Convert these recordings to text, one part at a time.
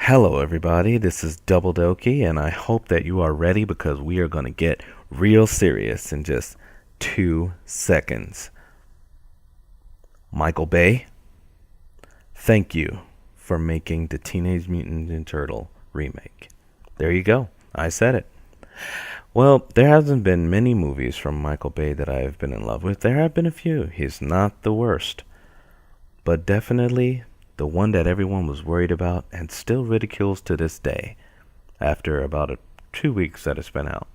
Hello, everybody. This is Double Doki, and I hope that you are ready because we are going to get real serious in just 2 seconds. Michael Bay, thank you for making the Teenage Mutant Ninja Turtle remake. There you go. I said it. Well, there hasn't been many movies from Michael Bay that I have been in love with. There have been a few. He's not the worst. But definitely the one that everyone was worried about and still ridicules to this day after about 2 weeks that it's been out.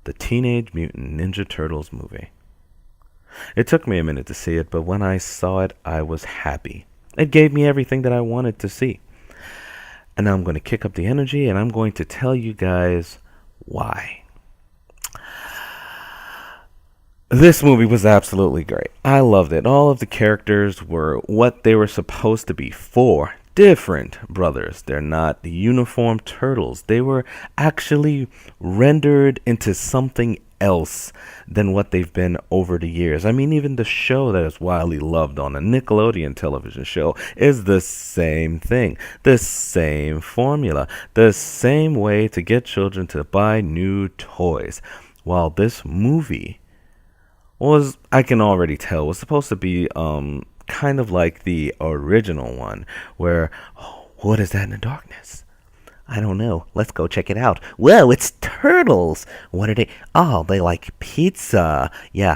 The Teenage Mutant Ninja Turtles movie. It took me a minute to see it, but when I saw it, I was happy. It gave me everything that I wanted to see. And now I'm going to kick up the energy and I'm going to tell you guys why. This movie was absolutely great. I loved it. All of the characters were what they were supposed to be, four different brothers. They're not the uniformed turtles. They were actually rendered into something else than what they've been over the years. I mean, even the show that is widely loved on a Nickelodeon television show is the same thing, the same formula, the same way to get children to buy new toys. While this movie was, I can already tell, was supposed to be kind of like the original one, where, oh, what is that in the darkness? I don't know. Let's go check it out. Whoa, it's turtles. What are they? Oh, they like pizza. Yeah,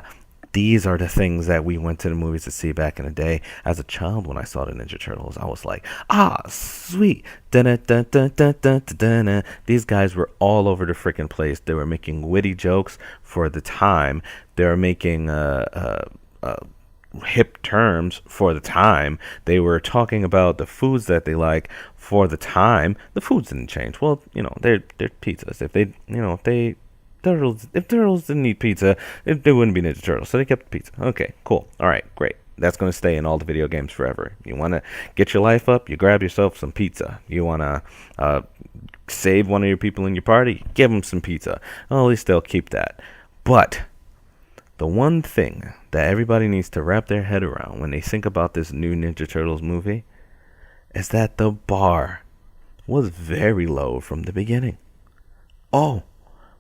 these are the things that we went to the movies to see back in the day. As a child, when I saw the Ninja Turtles, I was like, ah, sweet. Dun-dun-dun-dun-dun-dun-dun. These guys were all over the freaking place. They were making witty jokes for the time. They were making hip terms for the time. They were talking about the foods that they like for the time. The foods didn't change. Well, they're pizzas. If turtles didn't eat pizza, they wouldn't be Ninja Turtles. So they kept the pizza. Okay, cool. All right, great. That's going to stay in all the video games forever. You want to get your life up, you grab yourself some pizza. You want to save one of your people in your party, give them some pizza. Well, at least they'll keep that. But the one thing that everybody needs to wrap their head around when they think about this new Ninja Turtles movie is that the bar was very low from the beginning. Oh,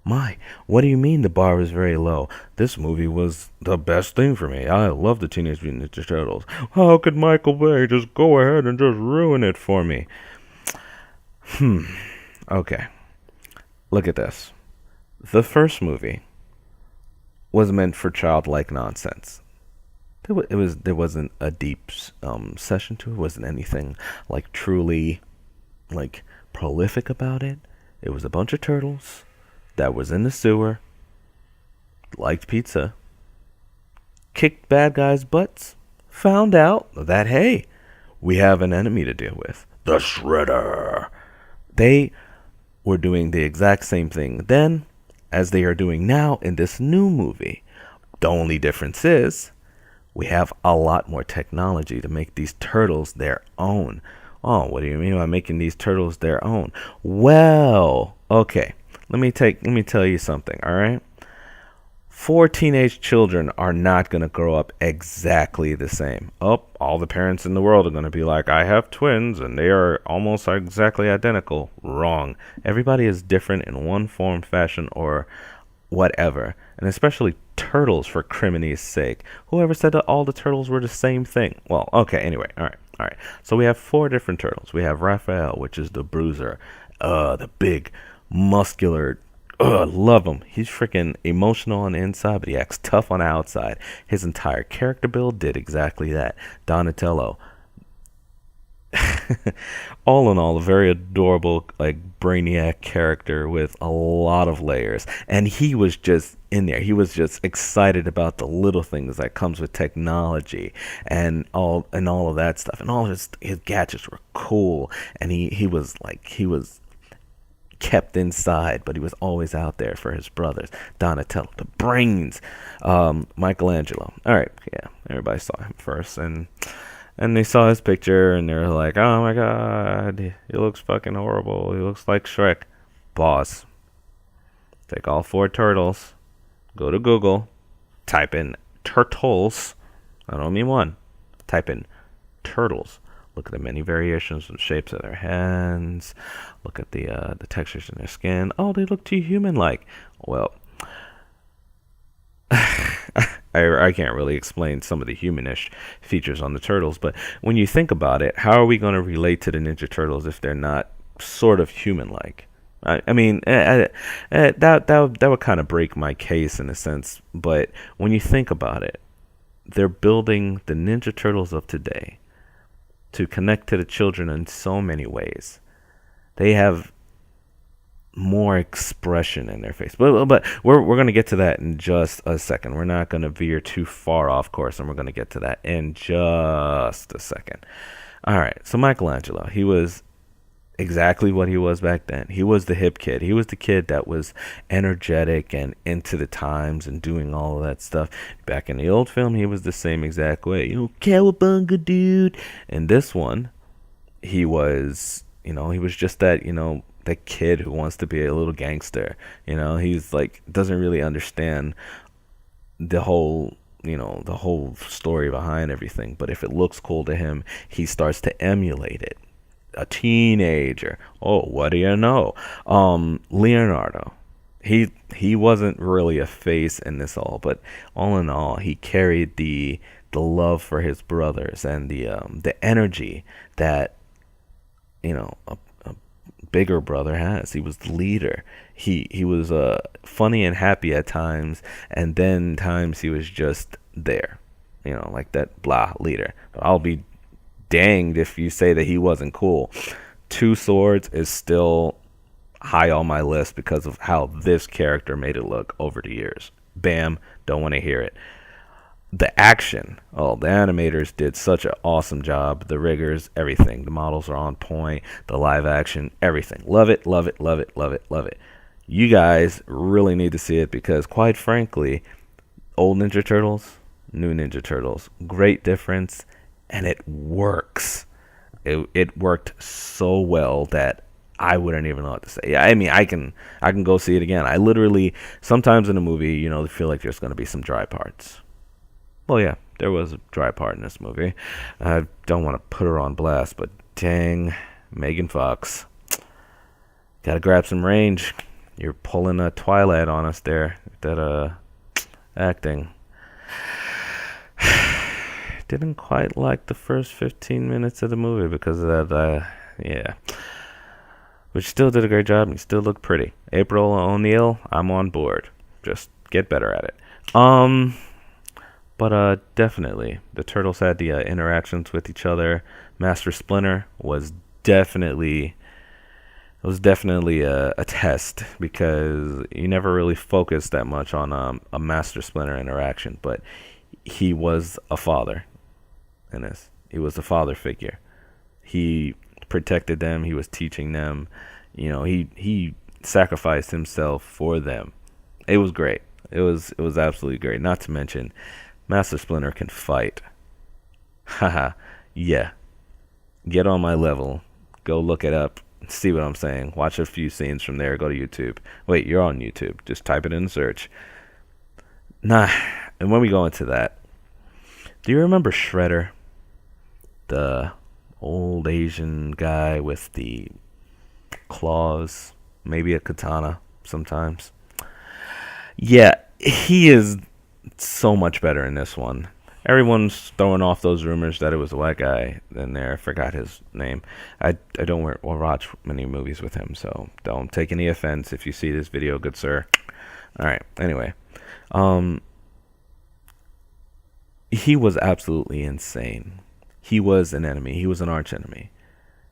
my, what do you mean the bar was very low? This movie was the best thing for me. I love the Teenage Mutant Ninja Turtles. How could Michael Bay just go ahead and just ruin it for me? Okay. Look at this. The first movie was meant for childlike nonsense. There wasn't a deep session to it. It wasn't anything like truly like prolific about it. It was a bunch of turtles that was in the sewer, liked pizza, kicked bad guys' butts, found out that, hey, we have an enemy to deal with, the Shredder. They were doing the exact same thing then as they are doing now in this new movie. The only difference is we have a lot more technology to make these turtles their own. Oh, what do you mean by making these turtles their own? Well, okay. Let me tell you something, all right? 4 teenage children are not going to grow up exactly the same. Oh, all the parents in the world are going to be like, I have twins and they are almost exactly identical. Wrong. Everybody is different in one form, fashion, or whatever. And especially turtles, for crimini's sake. Whoever said that all the turtles were the same thing? Well, okay, anyway, all right. So we have 4 different turtles. We have Raphael, which is the bruiser, the big muscular, love him. He's freaking emotional on the inside, but he acts tough on the outside. His entire character build did exactly that. Donatello, all in all, a very adorable, like, brainiac character with a lot of layers. And he was just in there. He was just excited about the little things that comes with technology and all of that stuff. And all his gadgets were cool. And he was kept inside, but he was always out there for his brothers. Donatello, the brains. Michelangelo. All right, yeah, everybody saw him first, and they saw his picture, and they're like, "Oh my God, he looks fucking horrible. He looks like Shrek." Boss, take all 4 turtles, go to Google, type in turtles. I don't mean one. Type in turtles. Look at the many variations of the shapes of their hands. Look at the textures in their skin. Oh, they look too human-like. Well, I can't really explain some of the humanish features on the turtles, but when you think about it, how are we going to relate to the Ninja Turtles if they're not sort of human-like? I mean, that would kind of break my case in a sense. But when you think about it, they're building the Ninja Turtles of today to connect to the children in so many ways. They have more expression in their face. But we're going to get to that in just a second. We're not going to veer too far off course, and we're going to get to that in just a second. All right, so Michelangelo, he was exactly what he was back then. He was the hip kid. He was the kid that was energetic and into the times and doing all of that stuff. Back in the old film, he was the same exact way. Cowabunga, dude. And this one, he was just that, that kid who wants to be a little gangster. He's like, doesn't really understand the whole story behind everything. But if it looks cool to him, he starts to emulate it. A teenager. Oh, what do you know? Leonardo. He wasn't really a face in this all, but all in all, he carried the love for his brothers and the energy that a bigger brother has. He was the leader. He was funny and happy at times, and then times he was just there, like that blah leader. But I'll be danged if you say that he wasn't cool. Two Swords is still high on my list because of how this character made it look over the years. Bam, don't want to hear it. The action, the animators did such an awesome job. The riggers, everything. The models are on point. The live action, everything. Love it, love it, love it, love it, love it. You guys really need to see it because, quite frankly, old Ninja Turtles, new Ninja Turtles, great difference. And it works. It worked so well that I wouldn't even know what to say. I mean, I can go see it again. I literally, sometimes in a movie, feel like there's going to be some dry parts. Well, yeah, there was a dry part in this movie. I don't want to put her on blast, but dang, Megan Fox. Gotta grab some range. You're pulling a Twilight on us there. That acting. Didn't quite like the first 15 minutes of the movie because of that, yeah. But she still did a great job and still looked pretty. April O'Neil, I'm on board. Just get better at it. But definitely, the Turtles had the interactions with each other. Master Splinter was definitely a test because you never really focused that much on a Master Splinter interaction, but he was a father in this. He was a father figure. He protected them. He was teaching them. He sacrificed himself for them. It was great. It was absolutely great. Not to mention, Master Splinter can fight. Haha. Yeah. Get on my level. Go look it up. See what I'm saying. Watch a few scenes from there. Go to YouTube. Wait, you're on YouTube. Just type it in search. Nah. And when we go into that, do you remember Shredder? The old Asian guy with the claws, maybe a katana sometimes. Yeah, he is so much better in this one. Everyone's throwing off those rumors that it was a white guy in there. I forgot his name. I don't watch many movies with him, so don't take any offense if you see this video, good sir. All right, anyway. He was absolutely insane. He was an enemy. He was an arch enemy.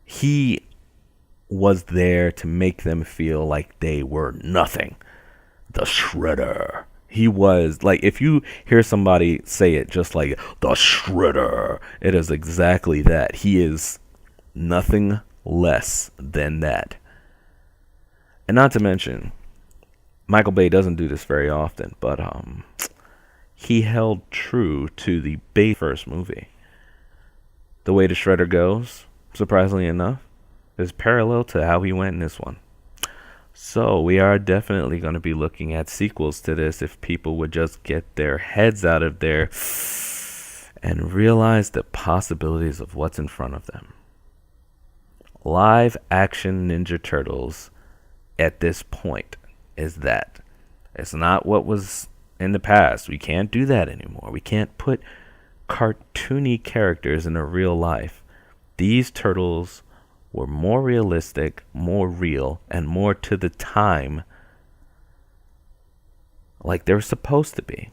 He was there to make them feel like they were nothing. The Shredder. He was, like, if you hear somebody say it just like, the Shredder, it is exactly that. He is nothing less than that. And not to mention, Michael Bay doesn't do this very often, but he held true to the Bay first movie. The way the Shredder goes, surprisingly enough, is parallel to how he went in this one. So we are definitely going to be looking at sequels to this if people would just get their heads out of there and realize the possibilities of what's in front of them. live action Ninja Turtles at this point is that it's not what was in the past. We can't do that anymore. We can't put cartoony characters in a real life. These turtles were more realistic, more real, and more to the time, like they were supposed to be.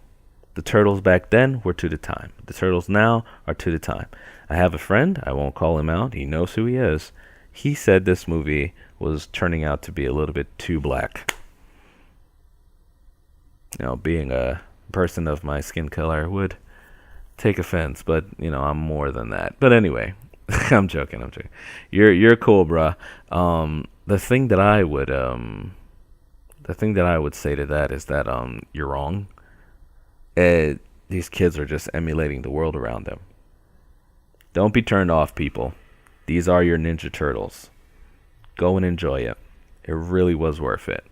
The turtles back then were to the time. The turtles now are to the time. I have a friend, I won't call him out, he knows who he is. He said this movie was turning out to be a little bit too black. You know, being a person of my skin color would take offense, but you know, I'm more than that. But anyway, I'm joking. You're cool, bruh. The thing that I would say to that is that you're wrong. These kids are just emulating the world around them. Don't be turned off, people. These are your Ninja Turtles. Go and enjoy it. It really was worth it.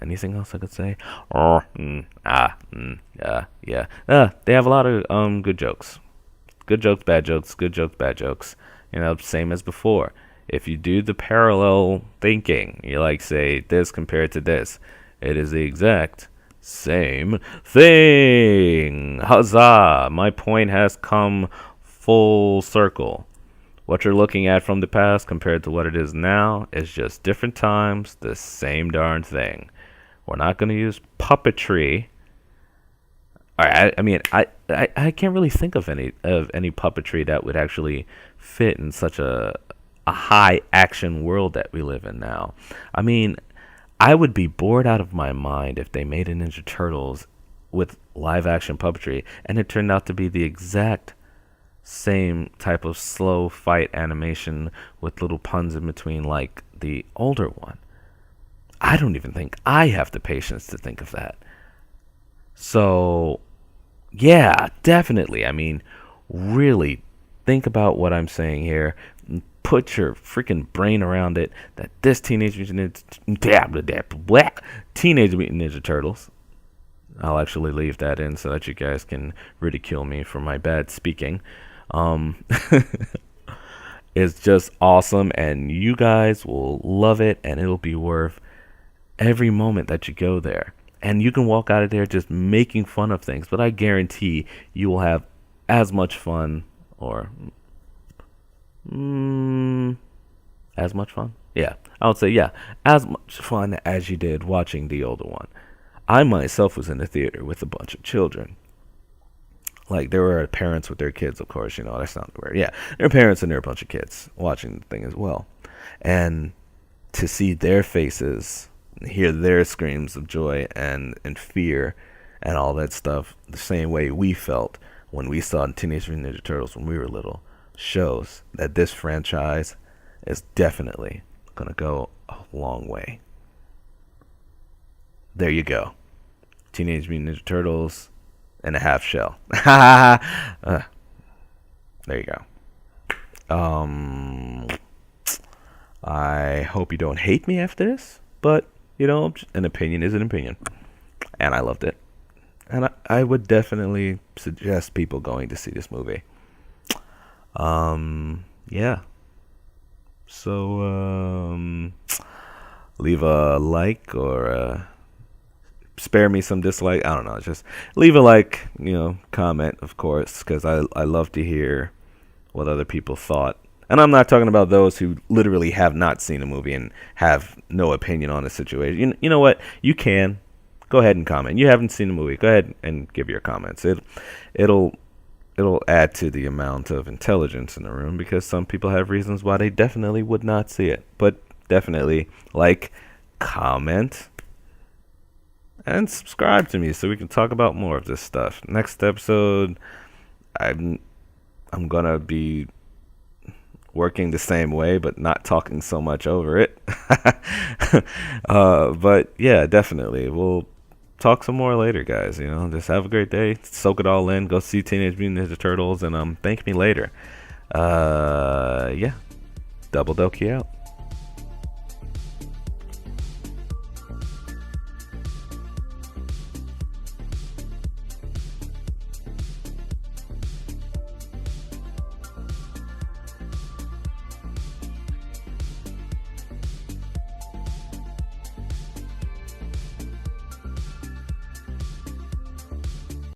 Anything else I could say? Yeah. They have a lot of good jokes. Good jokes, bad jokes, good jokes, bad jokes. You know, same as before. If you do the parallel thinking, you like say this compared to this, it is the exact same thing. Huzzah! My point has come full circle. What you're looking at from the past compared to what it is now is just different times, the same darn thing. We're not going to use puppetry. I can't really think of any puppetry that would actually fit in such a high action world that we live in now. I mean, I would be bored out of my mind if they made a Ninja Turtles with live action puppetry and it turned out to be the exact same type of slow fight animation with little puns in between like the older one. I don't even think I have the patience to think of that. So, yeah, definitely. I mean, really think about what I'm saying here. Put your freaking brain around it that this Teenage Mutant Ninja Turtles, I'll actually leave that in so that you guys can ridicule me for my bad speaking. It's just awesome, and you guys will love it, and it'll be worth every moment that you go there. And you can walk out of there just making fun of things, but I guarantee you will have as much fun, or as much fun? Yeah, I would say as much fun as you did watching the older one. I myself was in the theater with a bunch of children. Like, there were parents with their kids, of course, you know, that's not weird. Yeah, there were parents and there were a bunch of kids watching the thing as well. And to see their faces, hear their screams of joy and fear and all that stuff, the same way we felt when we saw Teenage Mutant Ninja Turtles when we were little, shows that this franchise is definitely going to go a long way. There you go. Teenage Mutant Ninja Turtles and a half shell. There you go. I hope you don't hate me after this, but, you know, an opinion is an opinion. And I loved it. And I would definitely suggest people going to see this movie. Yeah. So, leave a like or spare me some dislike. I don't know. Just leave a like, you know, comment, of course, because I love to hear what other people thought. And I'm not talking about those who literally have not seen a movie and have no opinion on the situation. You know what? You can go ahead and comment. You haven't seen the movie. Go ahead and give your comments. It'll add to the amount of intelligence in the room, because some people have reasons why they definitely would not see it. But definitely like, comment, and subscribe to me so we can talk about more of this stuff. Next episode, I'm gonna be working the same way, but not talking so much over it. But yeah, definitely. We'll talk some more later, guys. You know, just have a great day. Soak it all in. Go see Teenage Mutant Ninja Turtles, and thank me later. Yeah. Double Doki out.